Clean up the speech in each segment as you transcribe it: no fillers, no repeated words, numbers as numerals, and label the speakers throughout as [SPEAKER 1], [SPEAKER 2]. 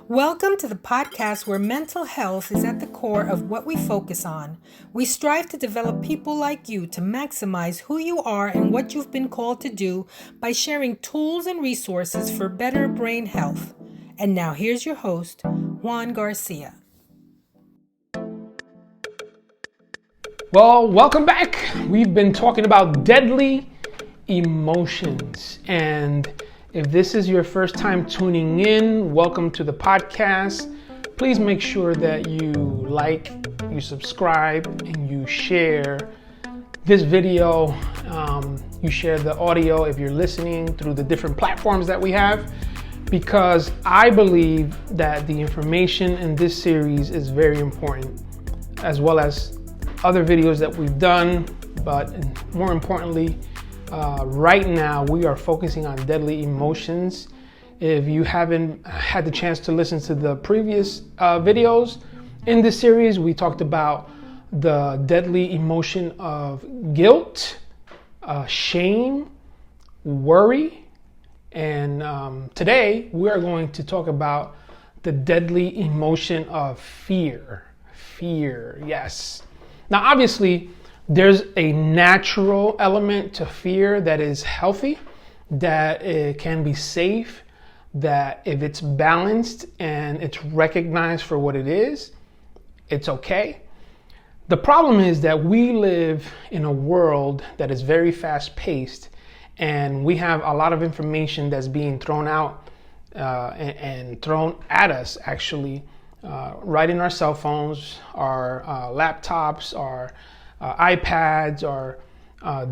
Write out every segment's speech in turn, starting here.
[SPEAKER 1] Welcome to the podcast where mental health is at the core of what we focus on. We strive to develop people like you to maximize who you are and what you've been called to do by sharing tools and resources for better brain health. And now here's your host, Juan Garcia.
[SPEAKER 2] Well, welcome back. We've been talking about deadly emotions. And if this is your first time tuning in, welcome to the podcast. Please make sure that you like, you subscribe, and you share this video. You share the audio if you're listening through the different platforms that we have, because I believe that the information in this series is very important, as well as other videos that we've done. But more importantly, right now we are focusing on deadly emotions. If you haven't had the chance to listen to the previous videos in this series, we talked about the deadly emotion of guilt, shame, worry, and today we are going to talk about the deadly emotion of fear. Fear, yes. Now, obviously, there's a natural element to fear that is healthy, that it can be safe, that if it's balanced and it's recognized for what it is, it's okay. The problem is that we live in a world that is very fast-paced, and we have a lot of information that's being thrown out and thrown at us, actually, right in our cell phones, our laptops, our iPads, or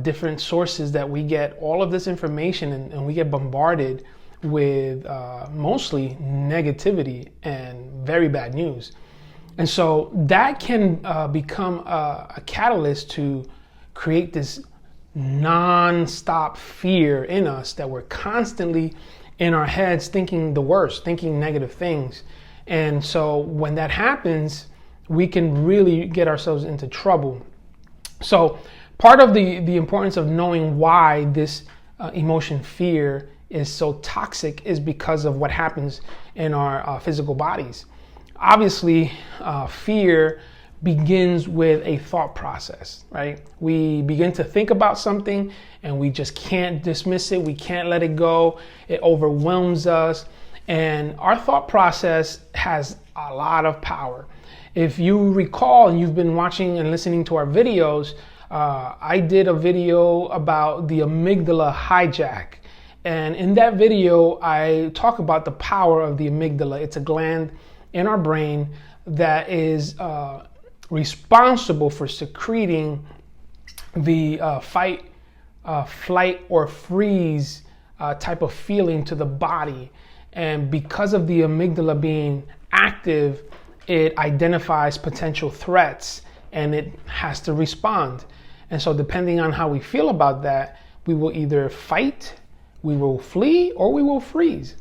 [SPEAKER 2] different sources that we get all of this information, and we get bombarded with mostly negativity and very bad news. And so that can become a catalyst to create this non-stop fear in us, that we're constantly in our heads thinking the worst, thinking negative things. And so when that happens, we can really get ourselves into trouble. So part of the importance of knowing why this emotion fear is so toxic is because of what happens in our physical bodies. Obviously, fear begins with a thought process, right? We begin to think about something and we just can't dismiss it. We can't let it go. It overwhelms us. And our thought process has a lot of power. If you recall, and you've been watching and listening to our videos, I did a video about the Amygdala Hijack. And in that video, I talk about the power of the amygdala. It's a gland in our brain that is responsible for secreting the fight, flight, or freeze type of feeling to the body. And because of the amygdala being active, it identifies potential threats and it has to respond. And so depending on how we feel about that, we will either fight, we will flee, or we will freeze.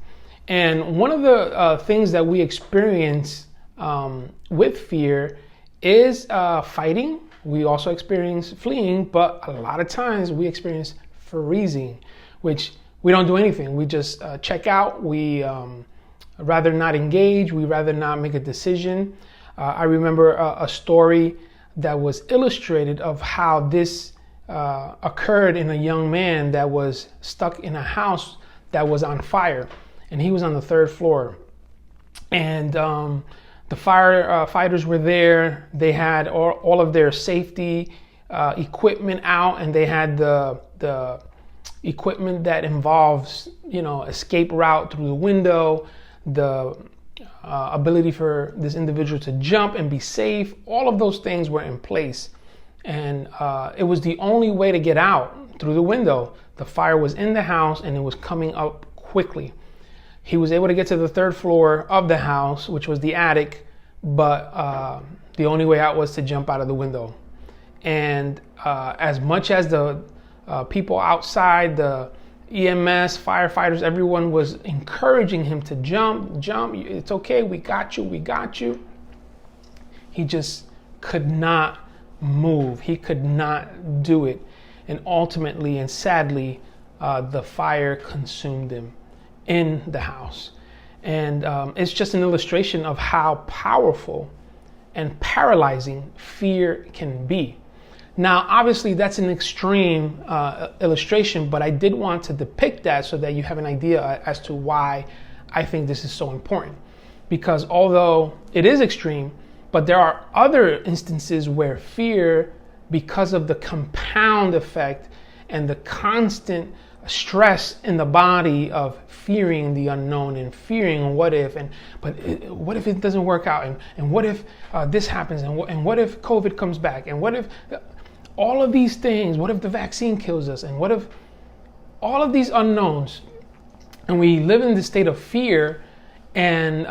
[SPEAKER 2] And one of the things that we experience with fear is fighting. We also experience fleeing, but a lot of times we experience freezing, which we don't do anything. We just check out. We rather not engage. We rather not make a decision. I remember a story that was illustrated of how this occurred in a young man that was stuck in a house that was on fire, and he was on the third floor. And the firefighters were there. They had all of their safety equipment out, and they had the equipment that involves, escape route through the window, the ability for this individual to jump and be safe. All of those things were in place. And it was the only way to get out, through the window. The fire was in the house and it was coming up quickly. He was able to get to the third floor of the house, which was the attic, but the only way out was to jump out of the window. And as much as the people outside, the EMS, firefighters, everyone was encouraging him to jump, it's okay, we got you. He just could not move. He could not do it. And ultimately and sadly, the fire consumed him in the house. And it's just an illustration of how powerful and paralyzing fear can be. Now, obviously, that's an extreme illustration, but I did want to depict that so that you have an idea as to why I think this is so important. Because although it is extreme, but there are other instances where fear, because of the compound effect and the constant stress in the body of fearing the unknown and fearing what if, what if it doesn't work out, and what if this happens, and what if COVID comes back, and what if all of these things, what if the vaccine kills us, and what if all of these unknowns, and we live in this state of fear, and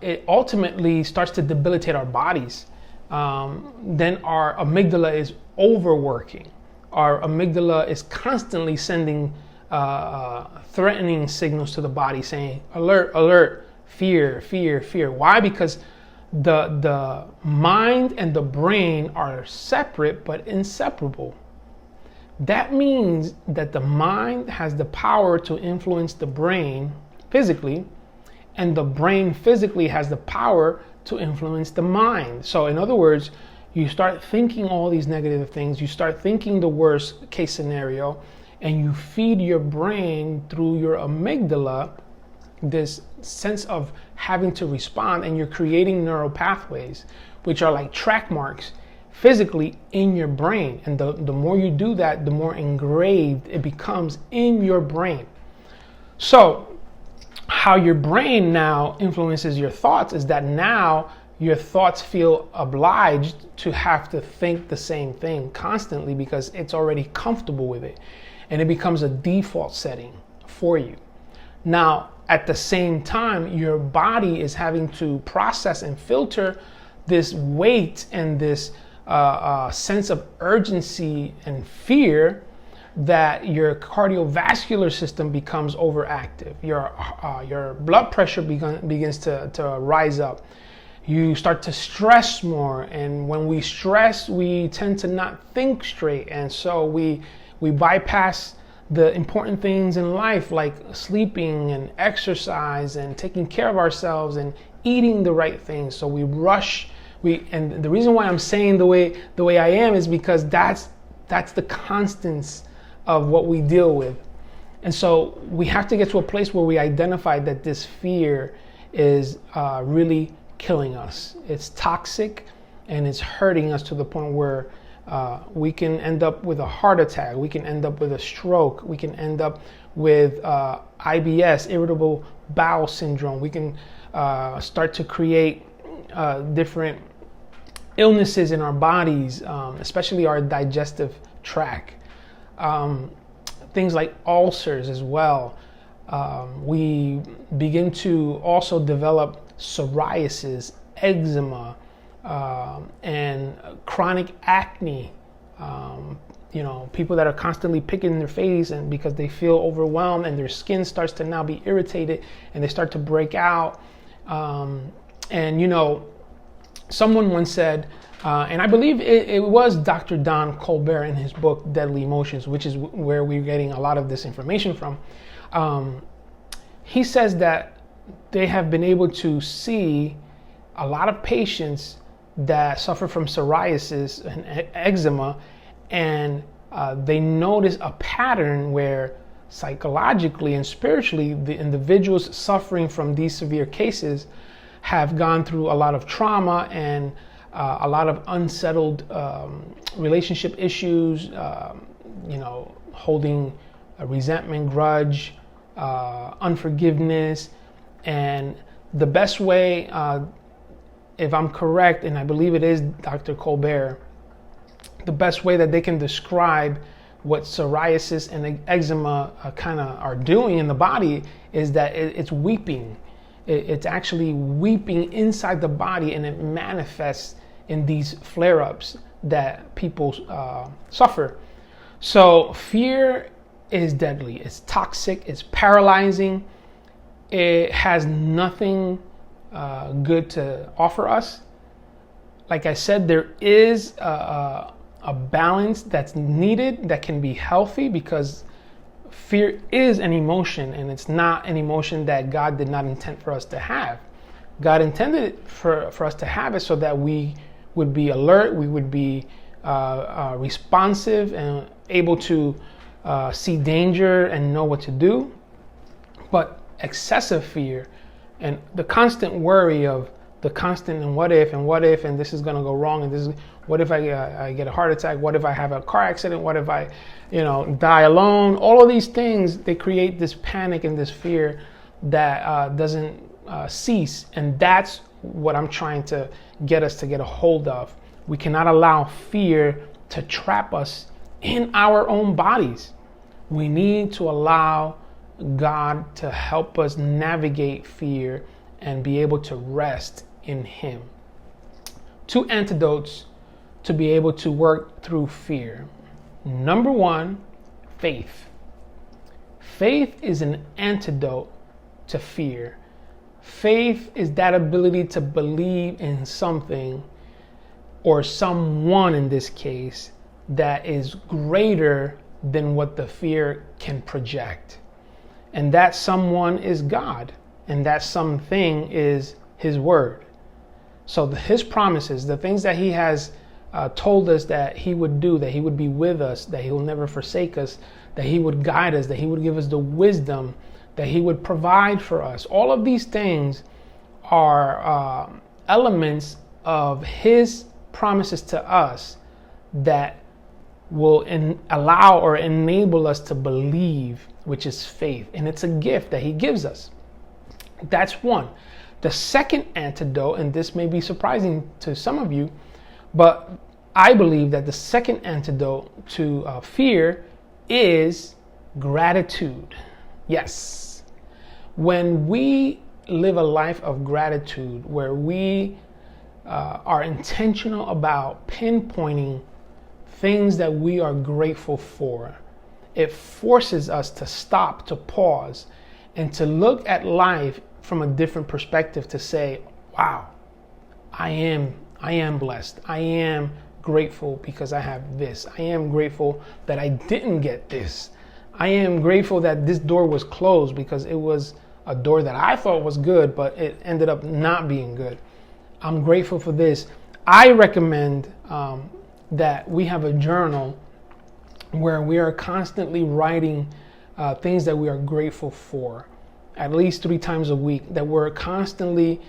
[SPEAKER 2] it ultimately starts to debilitate our bodies. Then our amygdala is overworking. Our amygdala is constantly sending threatening signals to the body saying, alert, alert, fear, fear, fear. Why? Because the mind and the brain are separate but inseparable. That means that the mind has the power to influence the brain physically, and the brain physically has the power to influence the mind. So in other words, you start thinking all these negative things, you start thinking the worst case scenario, and you feed your brain through your amygdala this sense of having to respond, and you're creating neural pathways, which are like track marks physically in your brain. And the more you do that, the more engraved it becomes in your brain. So how your brain now influences your thoughts is that now your thoughts feel obliged to have to think the same thing constantly because it's already comfortable with it, and it becomes a default setting for you. Now, at the same time, your body is having to process and filter this weight and this sense of urgency and fear, that your cardiovascular system becomes overactive. Your blood pressure begins to rise up. You start to stress more, and when we stress, we tend to not think straight, and so we bypass the important things in life, like sleeping and exercise and taking care of ourselves and eating the right things. So we rush. And the reason why I'm saying the way I am is because that's the constants of what we deal with. And so we have to get to a place where we identify that this fear is really killing us. It's toxic, and it's hurting us to the point where we can end up with a heart attack, we can end up with a stroke, we can end up with IBS, irritable bowel syndrome. We can start to create different illnesses in our bodies, especially our digestive tract. Things like ulcers as well. We begin to also develop psoriasis, eczema, and chronic acne. People that are constantly picking their face and because they feel overwhelmed, and their skin starts to now be irritated, and they start to break out. Someone once said, and I believe it was Dr. Don Colbert in his book Deadly Emotions, which is where we're getting a lot of this information from. He says that they have been able to see a lot of patients that suffer from psoriasis and eczema, and they notice a pattern where psychologically and spiritually the individuals suffering from these severe cases have gone through a lot of trauma and a lot of unsettled relationship issues, holding a resentment, grudge, unforgiveness. And the best way, if I'm correct, and I believe it is Dr. Colbert, the best way that they can describe what psoriasis and eczema kind of are doing in the body is that it's weeping. It's actually weeping inside the body, and it manifests in these flare-ups that people suffer. So fear is deadly. It's toxic. It's paralyzing. It has nothing good to offer us. Like I said, there is a balance that's needed that can be healthy, because fear is an emotion, and it's not an emotion that God did not intend for us to have. God intended for us to have it so that we would be alert, we would be responsive and able to see danger and know what to do. But excessive fear and the constant worry of the constant and what if and this is going to go wrong, and this is what if I get a heart attack, what if I have a car accident, what if I die alone, all of these things, they create this panic and this fear that doesn't cease. And that's what I'm trying to get us to get a hold of. We cannot allow fear to trap us in our own bodies. We need to allow God to help us navigate fear and be able to rest in Him. 2 antidotes to be able to work through fear. Number 1, faith. Faith is an antidote to fear. Faith is that ability to believe in something, or someone in this case, that is greater than what the fear can project. And that someone is God, and that something is His Word. So His promises, the things that He has told us that He would do, that He would be with us, that He will never forsake us, that He would guide us, that He would give us the wisdom, that He would provide for us. All of these things are elements of His promises to us that will allow or enable us to believe, which is faith. And it's a gift that He gives us. That's one. The second antidote, and this may be surprising to some of you, but I believe that the second antidote to fear is gratitude. Yes. When we live a life of gratitude, where we are intentional about pinpointing things that we are grateful for, it forces us to stop, to pause, and to look at life from a different perspective, to say, wow, I am blessed. I am grateful because I have this. I am grateful that I didn't get this. I am grateful that this door was closed because it was a door that I thought was good, but it ended up not being good. I'm grateful for this. I recommend that we have a journal where we are constantly writing things that we are grateful for, at least 3 times a week, that we're constantly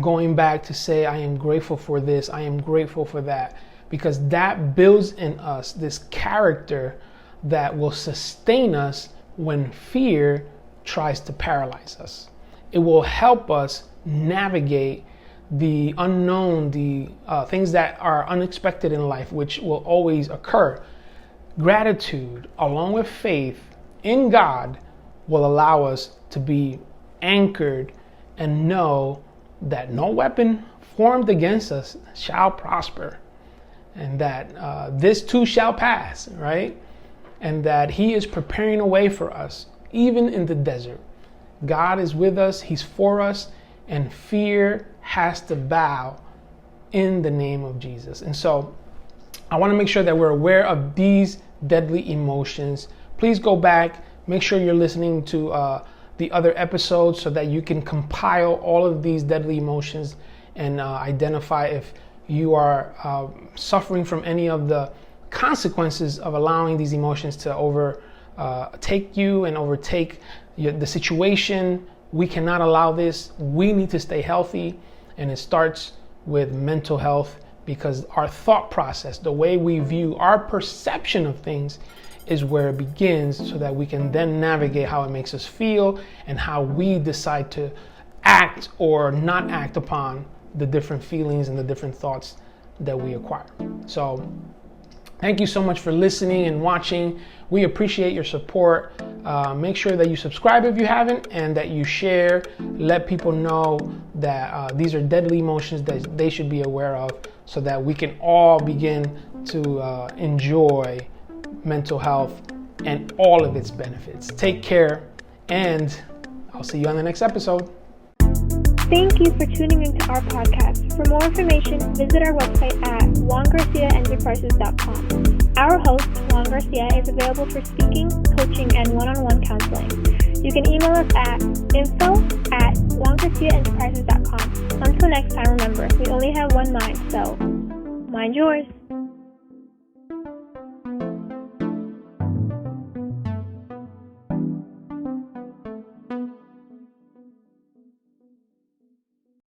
[SPEAKER 2] going back to say, I am grateful for this, I am grateful for that, because that builds in us this character that will sustain us when fear tries to paralyze us. It will help us navigate the unknown, the things that are unexpected in life, which will always occur. Gratitude, along with faith in God, will allow us to be anchored and know that no weapon formed against us shall prosper, and that this too shall pass, right? And that He is preparing a way for us, even in the desert. God is with us, He's for us, and fear has to bow in the name of Jesus. And so I want to make sure that we're aware of these deadly emotions. Please go back, make sure you're listening to the other episodes so that you can compile all of these deadly emotions and identify if you are suffering from any of the consequences of allowing these emotions to overtake you and overtake the situation. We cannot allow this. We need to stay healthy, and it starts with mental health, because our thought process, the way we view, our perception of things is where it begins, so that we can then navigate how it makes us feel and how we decide to act or not act upon the different feelings and the different thoughts that we acquire. So thank you so much for listening and watching. We appreciate your support. Make sure that you subscribe if you haven't, and that you share. Let people know that these are deadly emotions that they should be aware of, so that we can all begin to enjoy mental health and all of its benefits. Take care, and I'll see you on the next episode.
[SPEAKER 3] Thank you for tuning into our podcast. For more information, visit our website at juangarciaenterprises.com. Our host, Juan Garcia, is available for speaking, coaching, and one-on-one counseling. You can email us at info@juangarciaenterprises.com. Until next time, remember, we only have one mind, so mind yours.